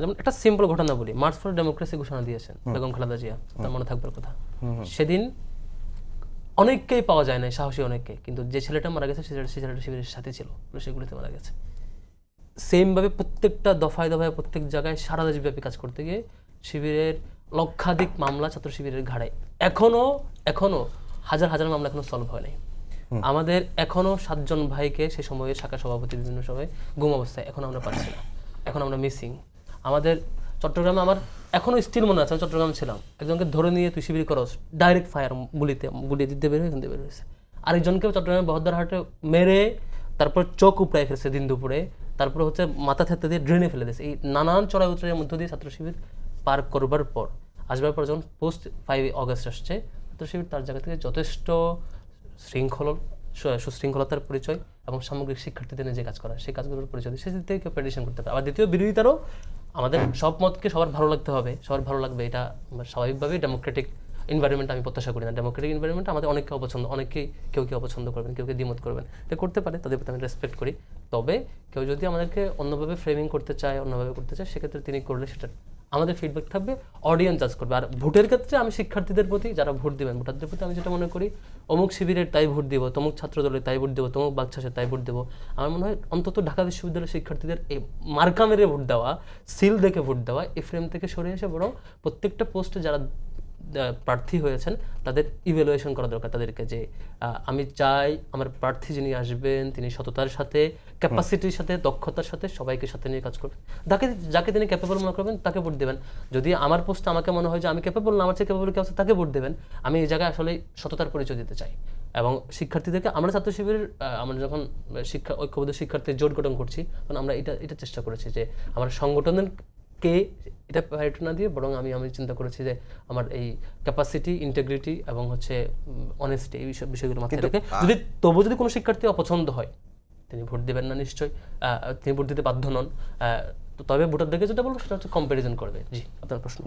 যেমন একটা সিম্পল ঘটনা বলি, মার্চ ফর ডেমোক্রেসি ঘোষণা দিয়েছেন বেগম খালেদা জিয়া, তার মনে থাকবার কথা। সেদিন অনেককেই পাওয়া যায় না, সাহসী অনেককে, কিন্তু যে ছেলেটা মারা গেছে সে ছেলেটা শিবিরের সাথে ছিল, সেগুলিতে মারা গেছে। সেমভাবে প্রত্যেকটা দফায় দফায় প্রত্যেক জায়গায় সারা দেশব্যাপী কাজ করতে গিয়ে শিবিরের লক্ষাধিক মামলা ছাত্র শিবিরের ঘাড়ে, এখনো হাজার হাজার মামলা এখনো সলভ হয় নাই। আমাদের এখনো 7 জন ভাইকে সে সময়ে শাখা সভাপতি বিভিন্ন সময় গুম অবস্থায় এখনো আমরা পাচ্ছি না, এখন আমরা মিসিং। আমাদের চট্টগ্রামে আমার এখনো স্টিল মনে আছে, আমি চট্টগ্রাম ছিলাম, একজনকে ধরে নিয়ে তুই শিবির করস, ডাইরেক্ট ফায়ার গুলি দিতে বের হয়ে এখান থেকে বের হয়েছে। আরেকজনকেও চট্টগ্রামে বহদ্দারহাটে মেরে তারপর চোখ উপড়ায় ফেলছে দিন দুপুরে, তারপরে হচ্ছে মাথা থেতে দিয়ে ড্রেনে ফেলে দিয়েছে। এই নানান চড়াই উতরাইয়ের মধ্য দিয়ে ছাত্র শিবির পার করবার পর আসবার পর যখন পোস্ট 5 অগস্ট আসছে, ছাত্র শিবির তার জায়গা থেকে যথেষ্ট সুশৃঙ্খলতার পরিচয় এবং সামগ্রিক শিক্ষার্থীদের নিয়ে যে কাজ করা, সেই কাজগুলোর পরিচয় দিয়ে সেদিক থেকে কেউ প্রেডিকশন করতে পারে। আবার দ্বিতীয় বিরোধিতারও আমাদের সব মতকে সবার ভালো লাগতে হবে, সবার ভালো লাগবে এটা স্বাভাবিকভাবেই ডেমোক্রেটিক এনভায়রনমেন্ট আমি প্রত্যাশা করি না। ডেমোক্রেটিক এনভায়রনমেন্ট আমাদের অনেককে অপছন্দ, অনেকেই কেউ অপছন্দ করবেন, কেউ দ্বিমত করবেন, এটা করতে পারে, তাদের প্রতি আমি রেসপেক্ট করি। তবে কেউ যদি আমাদেরকে অন্যভাবে ফ্রেমিং করতে চায়, অন্যভাবে করতে চায়, সেক্ষেত্রে তিনি করলে সেটা আমাদের ফিডব্যাক থাকবে, অডিয়েন্স জাজ করবে। আর ভোটের ক্ষেত্রে আমি শিক্ষার্থীদের প্রতি, যারা ভোট দিবেন ভোটারদের প্রতি আমি যেটা মনে করি, অমুক শিবিরের তাই ভোট দিব, তমুক ছাত্র দলের তাই ভোট দেবো, তমুক বাচ্চাসের তাই ভোট দেবো, আমার মনে হয় অন্তত ঢাকা বিশ্ববিদ্যালয়ের শিক্ষার্থীদের এই মার্কা মেরে ভোট দেওয়া, সিল দেখে ভোট দেওয়া, এই ফ্রেম থেকে সরে এসে বরং প্রত্যেকটা পোস্টে যারা প্রার্থী হয়েছেন তাদের ইভ্যালুয়েশন করা দরকার তাদেরকে, যে আমি চাই আমার প্রার্থী যিনি আসবেন তিনি সততার সাথে, ক্যাপাসিটির সাথে, দক্ষতার সাথে সবাইকে সাথে নিয়ে কাজ করবেন, যাকে তিনি ক্যাপেবল মনে করবেন তাকে ভোট দেবেন। যদি আমার পোস্টে আমাকে মনে হয় যে আমি ক্যাপেবল না, আমার চেয়ে ক্যাপেবল কেউ আছে তাকে ভোট দেবেন। আমি এই জায়গায় আসলে সততার পরিচয় দিতে চাই। এবং শিক্ষার্থীদেরকে আমরা ছাত্র শিবিরের আমরা যখন ঐক্যবদ্ধ শিক্ষার্থী জোট গঠন করছি তখন আমরা এটা চেষ্টা করেছি যে আমার সংগঠনের কে এটা প্রায়োরিটি না দিয়ে বরং আমি চিন্তা করেছি যে আমার এই ক্যাপাসিটি, ইন্টিগ্রিটি এবং হচ্ছে অনেস্টি, এই বিষয়গুলো মাথায় রেখে যদি কোনো শিক্ষার্থী অপছন্দ হয় তিনি ভোট দেবেন না, নিশ্চয়ই তিনি ভোট দিতে বাধ্য নন। তবে ভোটারদেরকে যেটা বলবো সেটা হচ্ছে কম্প্যারিজন করবে। জি, আপনার প্রশ্ন।